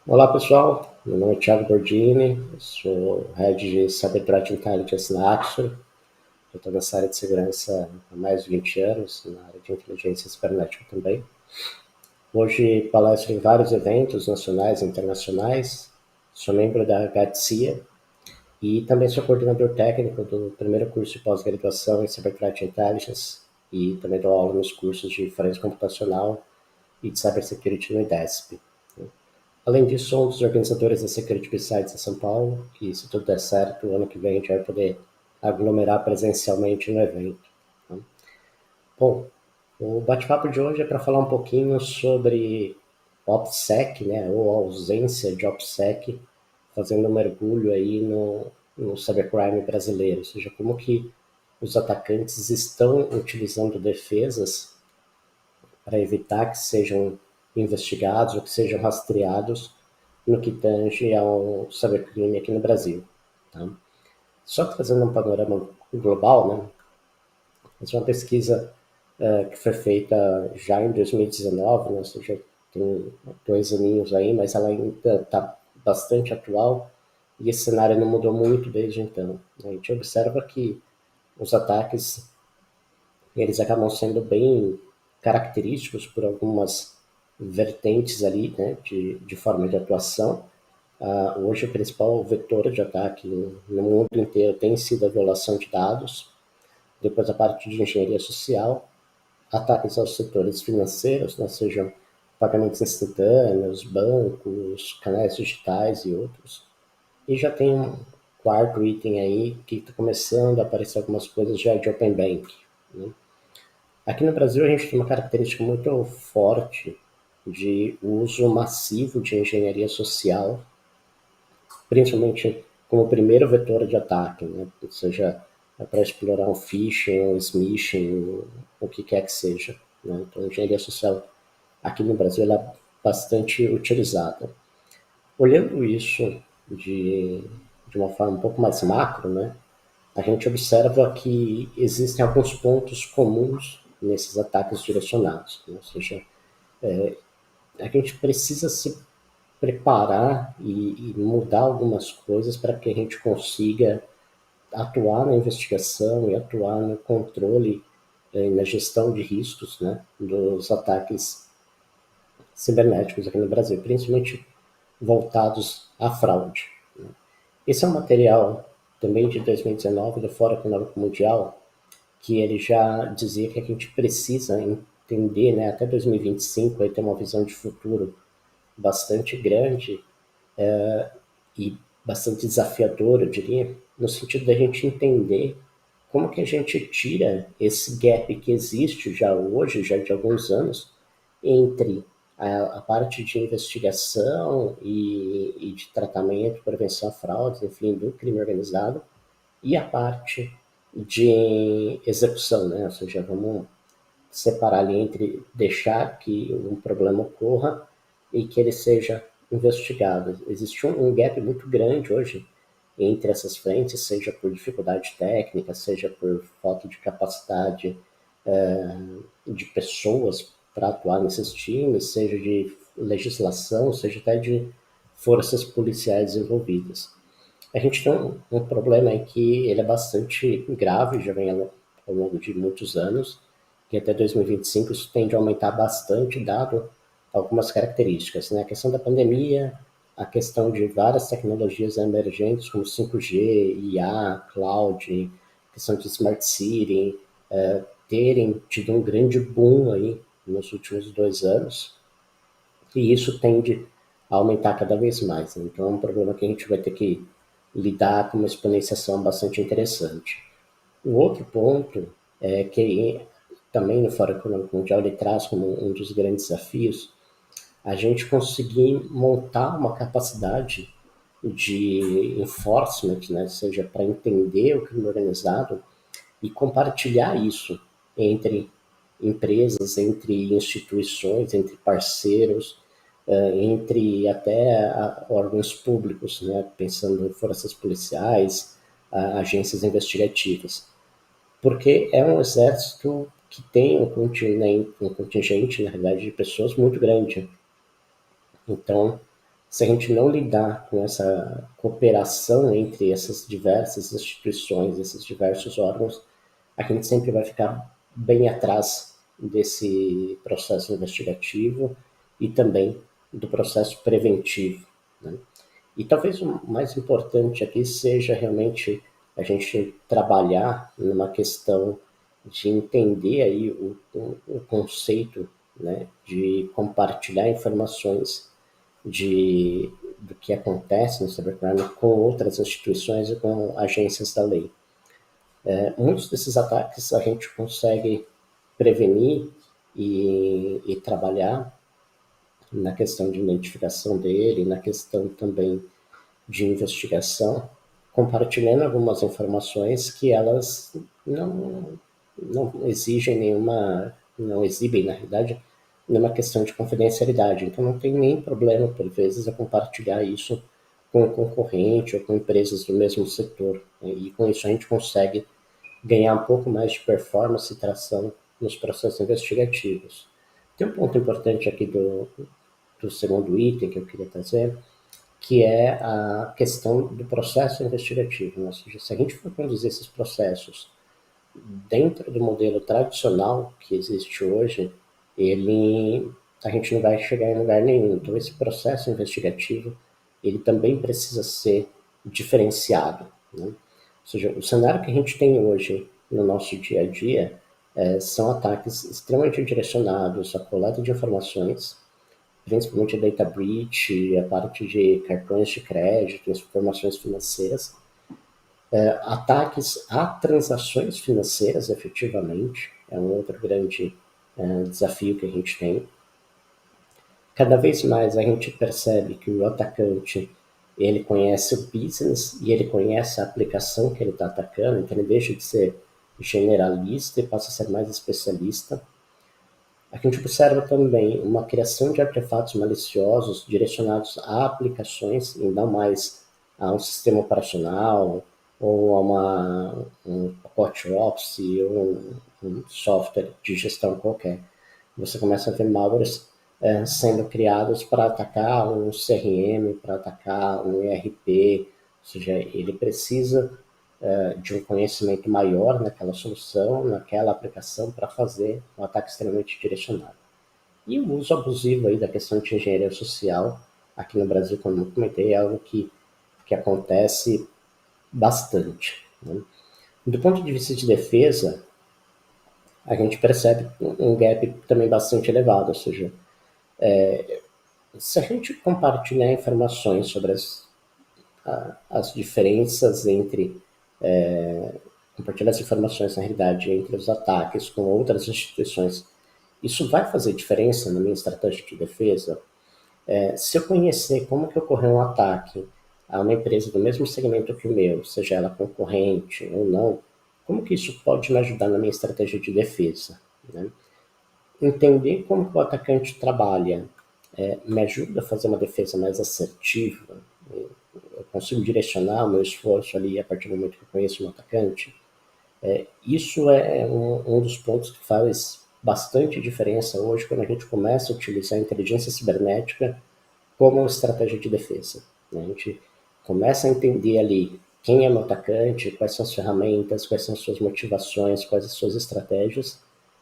Olá pessoal, meu nome é Thiago Bordini, eu sou Head de Cyber Threat Intelligence na Axor. Eu estou nessa área de segurança há mais de 20 anos, na área de inteligência cibernética também. Hoje palestro em vários eventos nacionais e internacionais, sou membro da GATCIA e também sou coordenador técnico do primeiro curso de pós-graduação em Cyber Threat Intelligence e também dou aula nos cursos de forense computacional e de Cybersecurity no IDESP. Além disso, sou um dos organizadores da Security Besides em São Paulo, que se tudo der certo, o ano que vem a gente vai poder aglomerar presencialmente no evento. Bom, o bate-papo de hoje é para falar um pouquinho sobre OPSEC, né, ou a ausência de OPSEC, fazendo um mergulho aí no cybercrime brasileiro, ou seja, como que os atacantes estão utilizando defesas para evitar que sejam investigados ou que sejam rastreados no que tange ao cybercrime aqui no Brasil. Tá? Só que fazendo um panorama global, né, essa é uma pesquisa que foi feita já em 2019, né, ou seja, tem 2 aninhos aí, mas ela ainda está bastante atual e esse cenário não mudou muito desde então. A gente observa que os ataques eles acabam sendo bem característicos por algumas vertentes ali, né, de forma de atuação. Hoje o principal vetor de ataque no mundo inteiro tem sido a violação de dados, depois a parte de engenharia social, ataques aos setores financeiros, né, sejam pagamentos instantâneos, bancos, canais digitais e outros. E já tem um quarto item aí que está começando a aparecer algumas coisas já de Open Bank. Né? Aqui no Brasil a gente tem uma característica muito forte de uso massivo de engenharia social, principalmente como primeiro vetor de ataque, né? Ou seja, para explorar um phishing, um smishing, o que quer que seja. Né? Então, a engenharia social aqui no Brasil ela é bastante utilizada. Olhando isso de uma forma um pouco mais macro, né? A gente observa que existem alguns pontos comuns nesses ataques direcionados. Né? Ou seja, a gente precisa se preparar e mudar algumas coisas para que a gente consiga atuar na investigação e atuar no controle e na gestão de riscos, né, dos ataques cibernéticos aqui no Brasil, principalmente voltados à fraude. Né. Esse é um material também de 2019 do Fórum Econômico Mundial, que ele já dizia que a gente precisa entender, né, até 2025, aí ter uma visão de futuro bastante grande e bastante desafiador, eu diria, no sentido da gente entender como que a gente tira esse gap que existe já hoje, já de alguns anos, entre a parte de investigação e de tratamento, prevenção a fraudes, enfim, do crime organizado, e a parte de execução, né? Ou seja, vamos separar ali entre deixar que um problema ocorra e que ele seja investigado. Existe um gap muito grande hoje entre essas frentes, seja por dificuldade técnica, seja por falta de capacidade de pessoas para atuar nesses times, seja de legislação, seja até de forças policiais envolvidas. A gente tem um problema aí que ele é bastante grave, já vem ao longo de muitos anos, que até 2025 isso tende a aumentar bastante, dado algumas características, né? A questão da pandemia, a questão de várias tecnologias emergentes como 5G, IA, cloud, questão de smart city, terem tido um grande boom aí nos últimos 2 anos, e isso tende a aumentar cada vez mais. Né? Então é um problema que a gente vai ter que lidar com uma exponenciação bastante interessante. O outro ponto é que também no Fórum Econômico Mundial ele traz como um dos grandes desafios a gente conseguir montar uma capacidade de enforcement, né, ou seja, para entender o crime organizado e compartilhar isso entre empresas, entre instituições, entre parceiros, entre até órgãos públicos, né, pensando em forças policiais, agências investigativas, porque é um exército que tem um contingente, na realidade, de pessoas muito grande. Então, se a gente não lidar com essa cooperação entre essas diversas instituições, esses diversos órgãos, a gente sempre vai ficar bem atrás desse processo investigativo e também do processo preventivo, né? E talvez o mais importante aqui seja realmente a gente trabalhar numa questão de entender aí o conceito, né, de compartilhar informações do que acontece no cybercrime com outras instituições e com agências da lei. Muitos desses ataques a gente consegue prevenir e trabalhar na questão de identificação dele, na questão também de investigação, compartilhando algumas informações que elas não exigem nenhuma, não exibem, na realidade, nenhuma questão de confidencialidade. Então não tem nem problema, por vezes, a compartilhar isso com o concorrente ou com empresas do mesmo setor. E com isso a gente consegue ganhar um pouco mais de performance e tração nos processos investigativos. Tem um ponto importante aqui do segundo item que eu queria trazer, que é a questão do processo investigativo. Ou seja, se a gente for conduzir esses processos dentro do modelo tradicional que existe hoje, a gente não vai chegar em lugar nenhum. Então, esse processo investigativo, ele também precisa ser diferenciado, né? Ou seja, o cenário que a gente tem hoje no nosso dia a dia são ataques extremamente direcionados à coleta de informações, principalmente a data breach, a parte de cartões de crédito, informações financeiras, ataques a transações financeiras, efetivamente, é um outro grande desafio que a gente tem. Cada vez mais a gente percebe que o atacante ele conhece o business e ele conhece a aplicação que ele está atacando, então ele deixa de ser generalista e passa a ser mais especialista. A gente observa também uma criação de artefatos maliciosos direcionados a aplicações e não mais a um sistema operacional ou a um pacote Office ou um software de gestão qualquer. Você começa a ver malwares sendo criados para atacar um CRM, para atacar um ERP, ou seja, ele precisa de um conhecimento maior naquela solução, naquela aplicação, para fazer um ataque extremamente direcionado. E o uso abusivo aí da questão de engenharia social, aqui no Brasil, como eu comentei, é algo que acontece bastante, né? Do ponto de vista de defesa, a gente percebe um gap também bastante elevado, ou seja, se a gente compartilhar informações sobre as diferenças entre compartilhar as informações, na realidade, entre os ataques com outras instituições, isso vai fazer diferença na minha estratégia de defesa? Se eu conhecer como que ocorreu um ataque a uma empresa do mesmo segmento que o meu, seja ela concorrente ou não, como que isso pode me ajudar na minha estratégia de defesa, né? Entender como que o atacante trabalha me ajuda a fazer uma defesa mais assertiva. Eu consigo direcionar o meu esforço ali a partir do momento que eu conheço um atacante. Isso é um dos pontos que faz bastante diferença hoje quando a gente começa a utilizar a inteligência cibernética como estratégia de defesa, né? A gente começa a entender ali quem é o atacante, quais são as ferramentas, quais são as suas motivações, quais as suas estratégias,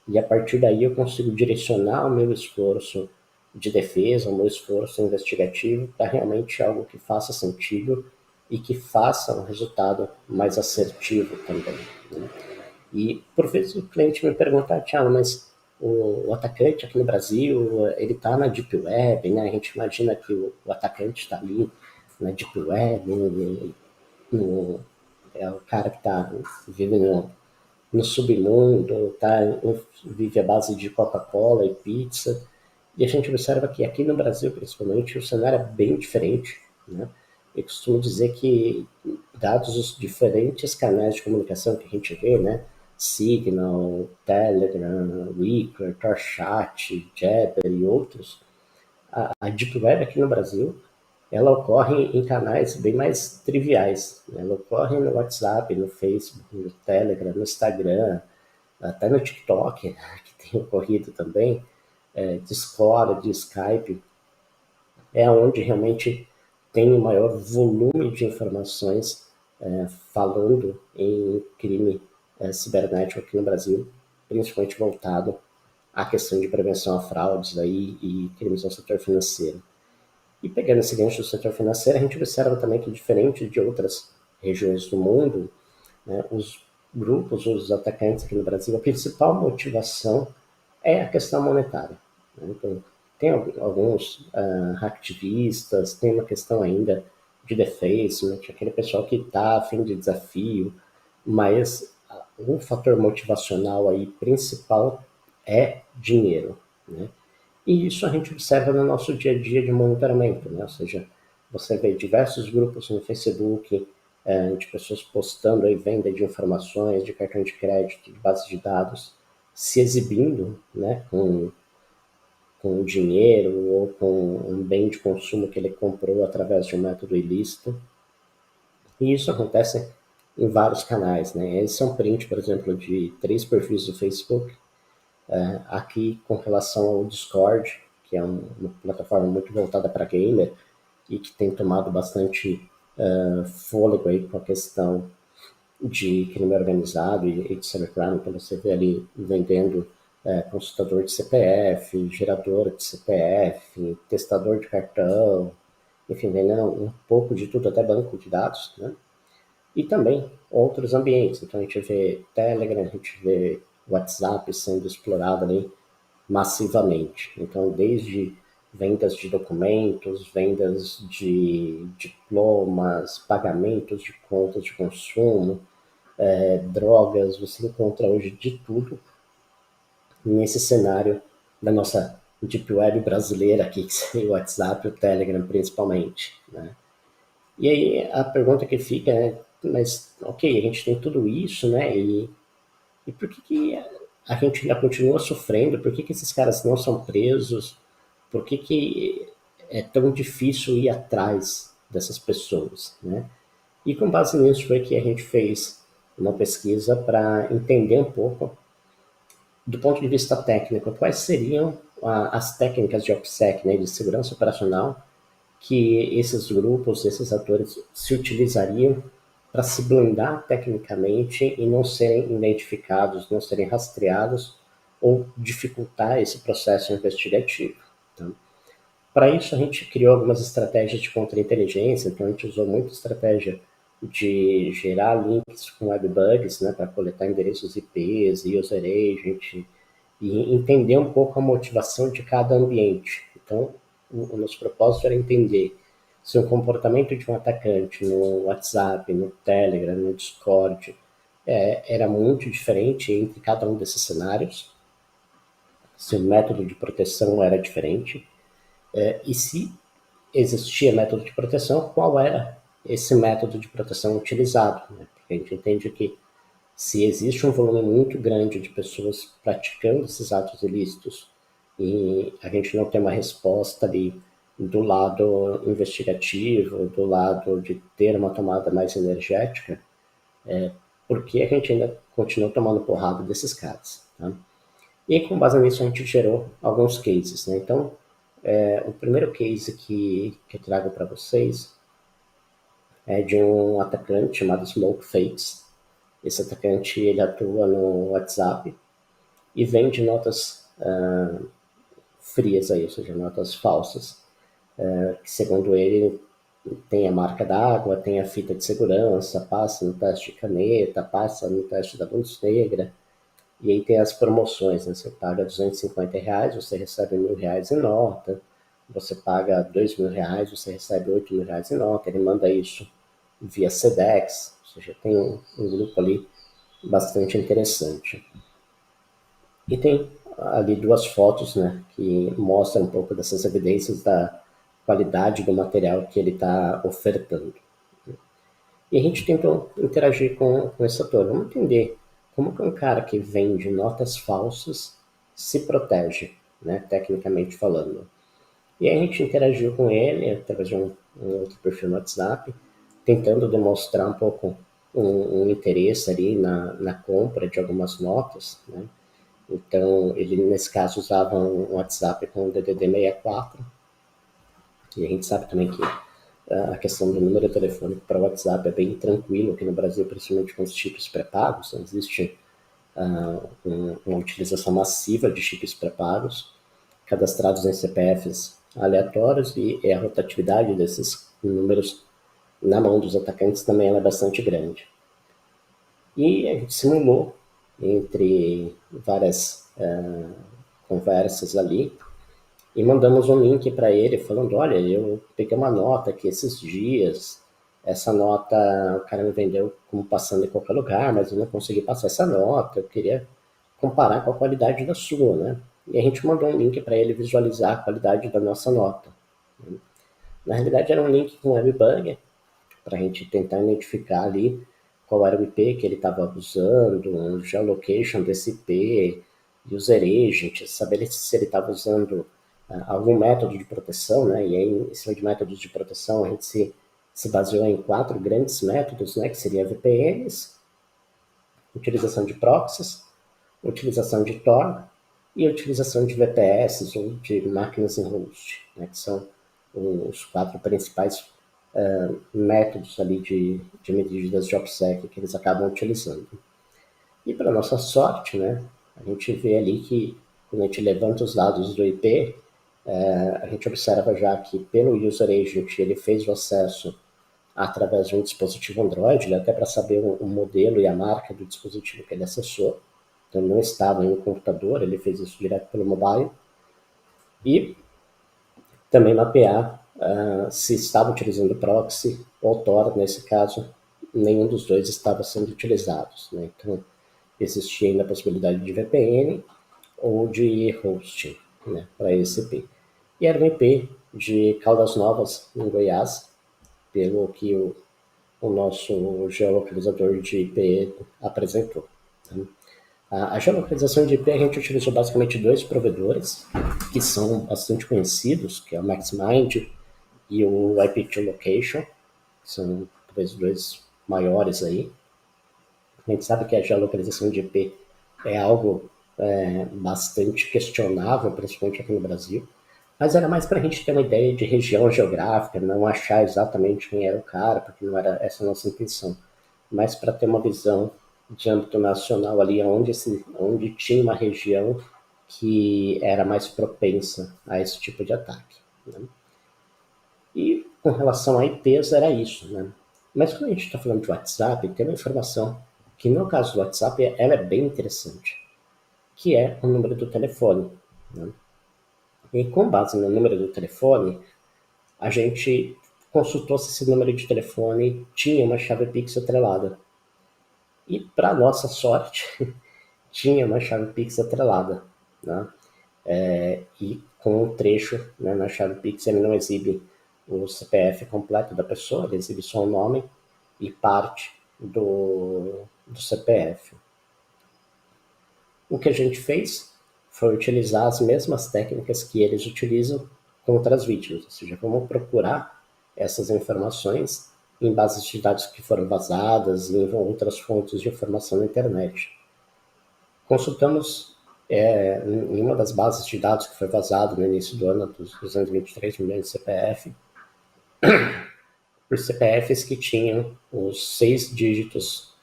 e a partir daí eu consigo direcionar o meu esforço de defesa, o meu esforço investigativo para realmente algo que faça sentido e que faça um resultado mais assertivo também, né? E por vezes o cliente me pergunta, Thiago, mas o atacante aqui no Brasil, ele está na Deep Web, né? A gente imagina que o atacante está ali na Deep Web, é o cara que vive no submundo, vive à base de Coca-Cola e pizza. E a gente observa que aqui no Brasil, principalmente, o cenário é bem diferente, né? Eu costumo dizer que, dados os diferentes canais de comunicação que a gente vê, né? Signal, Telegram, Wickr, Torchat, Jabber e outros, a Deep Web aqui no Brasil, ela ocorre em canais bem mais triviais, né? Ela ocorre no WhatsApp, no Facebook, no Telegram, no Instagram, até no TikTok, que tem ocorrido também, Discord, Skype. é onde realmente tem o maior volume de informações falando em crime cibernético aqui no Brasil, principalmente voltado à questão de prevenção a fraudes aí e crimes no setor financeiro. E pegando esse gancho do setor financeiro, a gente observa também que, diferente de outras regiões do mundo, né, os grupos, os atacantes aqui no Brasil, a principal motivação é a questão monetária. Né? Então, tem alguns hacktivistas, tem uma questão ainda de defacement, aquele pessoal que está a fim de desafio, mas o fator motivacional aí principal é dinheiro, né? E isso a gente observa no nosso dia a dia de monitoramento, né? Ou seja, você vê diversos grupos no Facebook de pessoas postando aí venda de informações, de cartão de crédito, de base de dados, se exibindo, né, com dinheiro ou com um bem de consumo que ele comprou através de um método ilícito. E isso acontece em vários canais, né? Esse é um print, por exemplo, de 3 perfis do Facebook, aqui com relação ao Discord, que é uma plataforma muito voltada para gamer e que tem tomado bastante fôlego aí com a questão de crime organizado e de cybercrime. Então você vê ali vendendo consultador de CPF, gerador de CPF, testador de cartão, enfim, vendendo um pouco de tudo, até banco de dados, né? E também outros ambientes. Então a gente vê Telegram, a gente vê WhatsApp sendo explorado ali massivamente. Então, desde vendas de documentos, vendas de diplomas, pagamentos de contas de consumo, drogas, você encontra hoje de tudo nesse cenário da nossa Deep Web brasileira aqui, que seria o WhatsApp e o Telegram principalmente, né? E aí a pergunta que fica é, mas ok, a gente tem tudo isso, né? E por que a gente ainda continua sofrendo? Por que esses caras não são presos? Por que é tão difícil ir atrás dessas pessoas, né? E com base nisso foi que a gente fez uma pesquisa para entender um pouco, do ponto de vista técnico, quais seriam as técnicas de OPSEC, né, de segurança operacional, que esses grupos, esses atores se utilizariam para se blindar tecnicamente e não serem identificados, não serem rastreados ou dificultar esse processo investigativo. Tá? Para isso, a gente criou algumas estratégias de contra-inteligência, então a gente usou muito estratégia de gerar links com webbugs, né, para coletar endereços IPs, user agent, e entender um pouco a motivação de cada ambiente. Então, o nosso propósito era entender se o comportamento de um atacante no WhatsApp, no Telegram, no Discord, era muito diferente entre cada um desses cenários, se o método de proteção era diferente, e se existia método de proteção, qual era esse método de proteção utilizado. Né? Porque a gente entende que se existe um volume muito grande de pessoas praticando esses atos ilícitos e a gente não tem uma resposta ali do lado investigativo, do lado de ter uma tomada mais energética, por que a gente ainda continua tomando porrada desses caras? Tá? E com base nisso a gente gerou alguns cases. Né? Então, o primeiro case que eu trago para vocês é de um atacante chamado Smoke Fakes. Esse atacante ele atua no WhatsApp e vende notas frias aí, ou seja, notas falsas, que segundo ele tem a marca d'água, tem a fita de segurança, passa no teste de caneta, passa no teste da Bundesnegra, e aí tem as promoções, né? Você paga R$ 250, você recebe R$ 1.000 em nota, você paga R$ 2.000, você recebe R$ 8.000 em nota, ele manda isso via Sedex, ou seja, tem um grupo ali bastante interessante. E tem ali duas fotos, né, que mostram um pouco dessas evidências da qualidade do material que ele está ofertando. E a gente tentou interagir com esse ator. Vamos entender como que um cara que vende notas falsas se protege, né, tecnicamente falando. E aí a gente interagiu com ele através de um outro perfil no WhatsApp, tentando demonstrar um pouco um interesse ali na compra de algumas notas, né? Então, ele nesse caso usava um WhatsApp com o DDD 64 E a gente sabe também que a questão do número telefônico para o WhatsApp é bem tranquilo aqui no Brasil, principalmente com os chips pré-pagos. Não existe uma utilização massiva de chips pré-pagos, cadastrados em CPFs aleatórios, e a rotatividade desses números na mão dos atacantes também é bastante grande. E a gente simulou, entre várias conversas ali, e mandamos um link para ele falando, olha, eu peguei uma nota aqui esses dias, essa nota o cara me vendeu como passando em qualquer lugar, mas eu não consegui passar essa nota, eu queria comparar com a qualidade da sua, né? E a gente mandou um link para ele visualizar a qualidade da nossa nota. Na realidade era um link com webbugger, para a gente tentar identificar ali qual era o IP que ele estava usando, o geolocation desse IP, user agent, saber se ele estava usando algum método de proteção, né? E aí, em cima de métodos de proteção, a gente se baseou em 4 grandes métodos, né? Que seria VPNs, utilização de proxies, utilização de Tor e utilização de VPS ou de máquinas em host, né? Que são os 4 principais métodos ali de medidas de OPSEC que eles acabam utilizando. E para nossa sorte, né, a gente vê ali que quando a gente levanta os dados do IP, a gente observa já que pelo user agent ele fez o acesso através de um dispositivo Android, né, até para saber o modelo e a marca do dispositivo que ele acessou. Então não estava em um computador, ele fez isso direto pelo mobile. E também mapear se estava utilizando proxy ou Tor, nesse caso, nenhum dos dois estava sendo utilizados, né? Então, existia ainda a possibilidade de VPN ou de hosting, né, para esse IP. E era um IP de Caldas Novas, em Goiás, pelo que o nosso geolocalizador de IP apresentou. Né? A geolocalização de IP a gente utilizou basicamente 2 provedores, que são bastante conhecidos, que é o MaxMind e o IP2Location, que são talvez os 2 maiores aí. A gente sabe que a geolocalização de IP é algo bastante questionável, principalmente aqui no Brasil, mas era mais para a gente ter uma ideia de região geográfica, não achar exatamente quem era o cara, porque não era essa a nossa intenção, mas para ter uma visão de âmbito nacional ali, onde tinha uma região que era mais propensa a esse tipo de ataque. Né? E com relação a IPs era isso, né? Mas quando a gente está falando de WhatsApp, tem uma informação que no caso do WhatsApp ela é bem interessante, que é o número do telefone. Né? E com base no número do telefone, a gente consultou se esse número de telefone tinha uma chave Pix atrelada. E para nossa sorte, tinha uma chave Pix atrelada. Né? E com um trecho, né, na chave Pix ele não exibe o CPF completo da pessoa, ele exibe só o nome e parte do CPF. O que a gente fez foi utilizar as mesmas técnicas que eles utilizam contra as vítimas, ou seja, vamos procurar essas informações em bases de dados que foram vazadas e em outras fontes de informação na internet. Consultamos em uma das bases de dados que foi vazado no início do ano, dos 223 milhões de CPF, por CPFs que tinham os 6 dígitos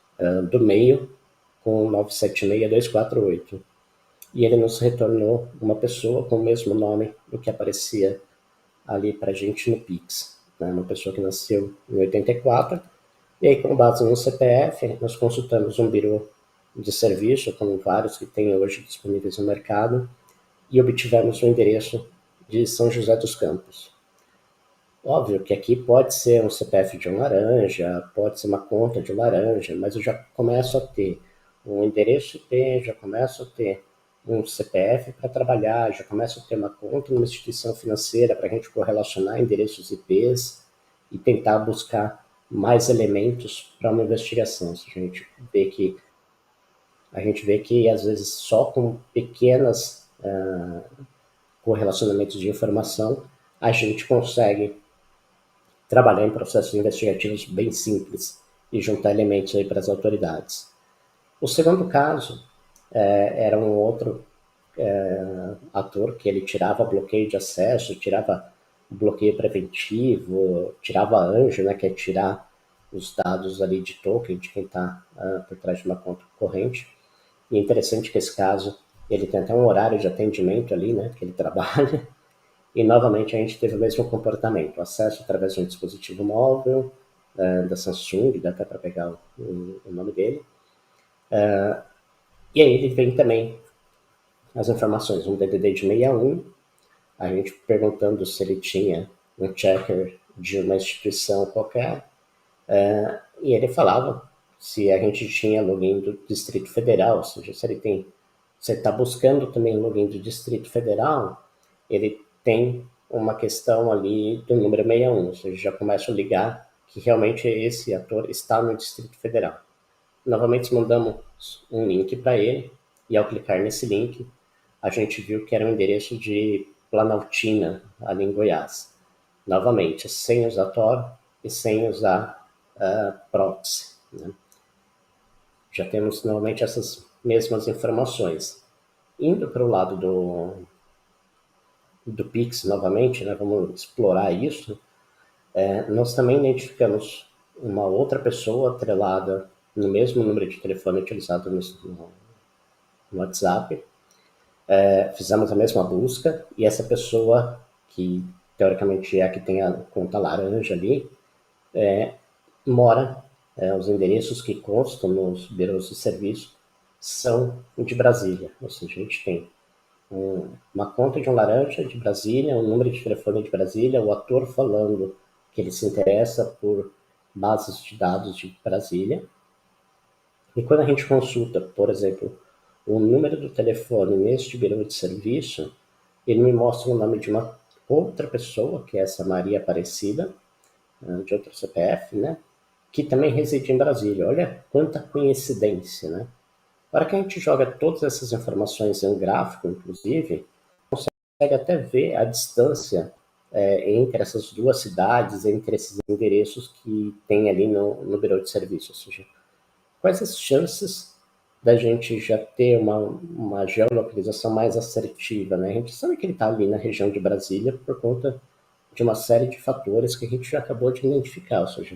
do meio com 976248. E ele nos retornou uma pessoa com o mesmo nome do que aparecia ali para a gente no Pix. Né? Uma pessoa que nasceu em 84. E aí, com base no CPF, nós consultamos um birô de serviço, como vários que tem hoje disponíveis no mercado, e obtivemos o endereço de São José dos Campos. Óbvio que aqui pode ser um CPF de um laranja, pode ser uma conta de um laranja, mas eu já começo a ter um endereço IP, já começo a ter um CPF para trabalhar, já começo a ter uma conta numa instituição financeira para a gente correlacionar endereços IPs e tentar buscar mais elementos para uma investigação. A gente vê que às vezes só com pequenas correlacionamentos de informação a gente consegue trabalhar em processos investigativos bem simples e juntar elementos aí para as autoridades. O segundo caso era um outro ator que ele tirava bloqueio de acesso, tirava bloqueio preventivo, tirava anjo, né, que é tirar os dados ali de token de quem está por trás de uma conta corrente. E é interessante que esse caso, ele tem até um horário de atendimento ali, né, que ele trabalha, e novamente a gente teve o mesmo comportamento, acesso através de um dispositivo móvel, da Samsung, dá até para pegar o nome dele, e aí ele vem também as informações, um DDD de 61, a gente perguntando se ele tinha um checker de uma instituição qualquer, e ele falava se a gente tinha login do Distrito Federal, ou seja, se ele tem, você está buscando também o login do Distrito Federal, ele tem uma questão ali do número 61, ou seja, já começa a ligar que realmente esse ator está no Distrito Federal. Novamente mandamos um link para ele, e ao clicar nesse link, a gente viu que era um endereço de Planaltina, ali em Goiás. Novamente, sem usar Tor e sem usar proxy. Né? Já temos novamente essas mesmas informações. Indo para o lado do Pix novamente, né, vamos explorar isso, nós também identificamos uma outra pessoa atrelada no mesmo número de telefone utilizado no WhatsApp, fizemos a mesma busca e essa pessoa, que teoricamente é a que tem a conta laranja ali, mora, os endereços que constam nos birôs de serviço são de Brasília, ou seja, a gente tem uma conta de um laranja de Brasília, um número de telefone de Brasília, o ator falando que ele se interessa por bases de dados de Brasília. E quando a gente consulta, por exemplo, o número do telefone neste birô de serviço, ele me mostra o nome de uma outra pessoa, que é essa Maria Aparecida, de outro CPF, né? Que também reside em Brasília. Olha quanta coincidência, né? Na hora que a gente joga todas essas informações em um gráfico, inclusive, consegue até ver a distância entre essas duas cidades, entre esses endereços que tem ali no birô de serviço. Ou seja, quais as chances da gente já ter uma geolocalização mais assertiva, né? A gente sabe que ele está ali na região de Brasília por conta de uma série de fatores que a gente já acabou de identificar, ou seja,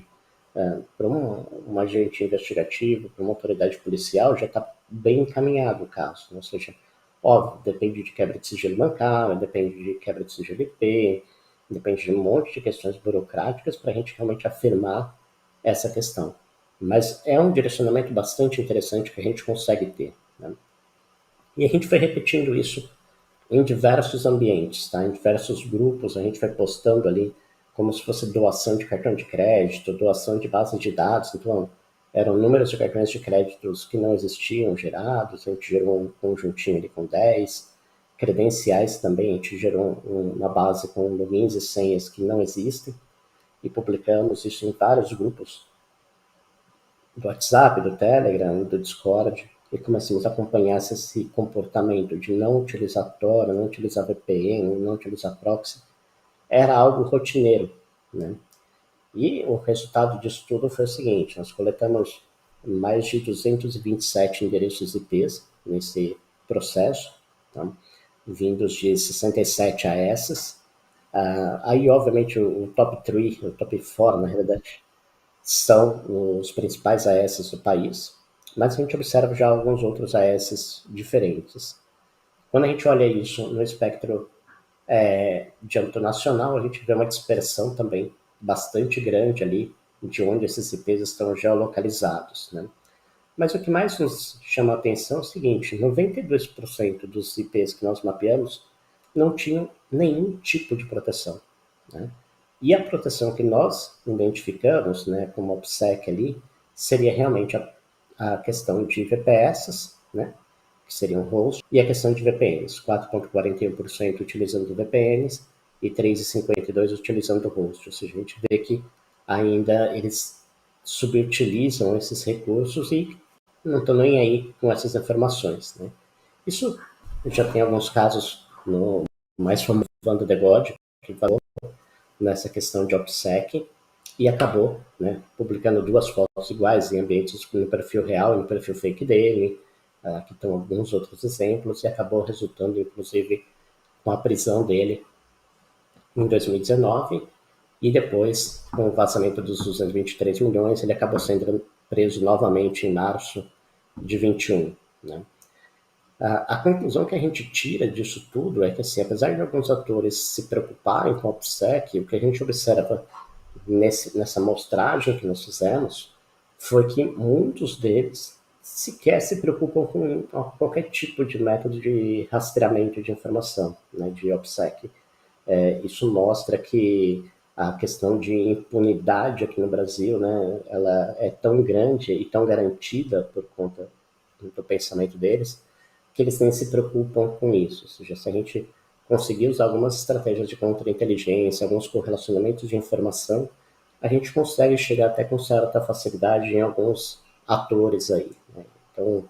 para um agente investigativo, para uma autoridade policial, já está bem encaminhado o caso, né? Ou seja, óbvio, depende de quebra de sigilo bancário, depende de quebra de sigilo IP, depende de um monte de questões burocráticas para a gente realmente afirmar essa questão. Mas é um direcionamento bastante interessante que a gente consegue ter, né? E a gente foi repetindo isso em diversos ambientes, tá? Em diversos grupos, a gente vai postando ali como se fosse doação de cartão de crédito, doação de base de dados. Então, eram números de cartões de créditos que não existiam gerados, a gente gerou um conjuntinho ali com 10. Credenciais também, a gente gerou uma base com logins e senhas que não existem e publicamos isso em vários grupos do WhatsApp, do Telegram, do Discord, e começamos a acompanhar esse comportamento de não utilizar Tor, não utilizar VPN, não utilizar proxy, era algo rotineiro, né? E o resultado disso tudo foi o seguinte: nós coletamos mais de 227 endereços IPs nesse processo, tá? Vindos de 67 AS. Aí, obviamente, o top 3, o top 4, na realidade, são os principais AS do país, mas a gente observa já alguns outros AS diferentes. Quando a gente olha isso no espectro de âmbito nacional, a gente vê uma dispersão também bastante grande ali de onde esses IPs estão geolocalizados, né? Mas o que mais nos chama a atenção é o seguinte: 92% dos IPs que nós mapeamos não tinham nenhum tipo de proteção, né? E a proteção que nós identificamos, né, como OPSEC ali, seria realmente a questão de VPS, né, que seriam hosts, e a questão de VPNs, 4,41% utilizando VPNs e 3,52% utilizando host. Ou seja, a gente vê que ainda eles subutilizam esses recursos e não estão nem aí com essas informações, né? Isso já tem alguns casos no mais famoso Vando the God, que falou nessa questão de OPSEC e acabou, né, publicando duas fotos iguais em ambientes no perfil real e no perfil fake dele. Aqui estão alguns outros exemplos, e acabou resultando, inclusive, com a prisão dele em 2019, e depois, com o vazamento dos 223 milhões, ele acabou sendo preso novamente em março de 21. Né? A conclusão que a gente tira disso tudo é que, assim, apesar de alguns atores se preocuparem com o OPSEC, o que a gente observa nessa amostragem que nós fizemos foi que muitos deles sequer se preocupam com qualquer tipo de método de rastreamento de informação, né, de OPSEC. Isso mostra que a questão de impunidade aqui no Brasil, né, ela é tão grande e tão garantida por conta do pensamento deles, que eles nem se preocupam com isso. Ou seja, se a gente conseguir usar algumas estratégias de contra-inteligência, alguns correlacionamentos de informação, a gente consegue chegar até com certa facilidade em alguns atores aí. Né? Então,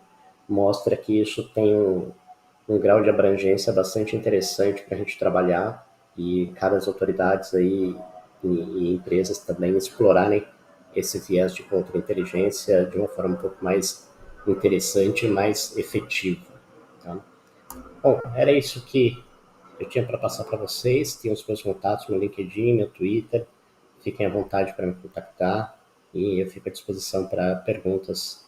mostra que isso tem um grau de abrangência bastante interessante para a gente trabalhar e cabe às autoridades aí e empresas também explorarem esse viés de contra-inteligência de uma forma um pouco mais interessante e mais efetiva. Tá? Bom, era isso que eu tinha para passar para vocês. Tem os meus contatos no LinkedIn, no Twitter. Fiquem à vontade para me contactar e eu fico à disposição para perguntas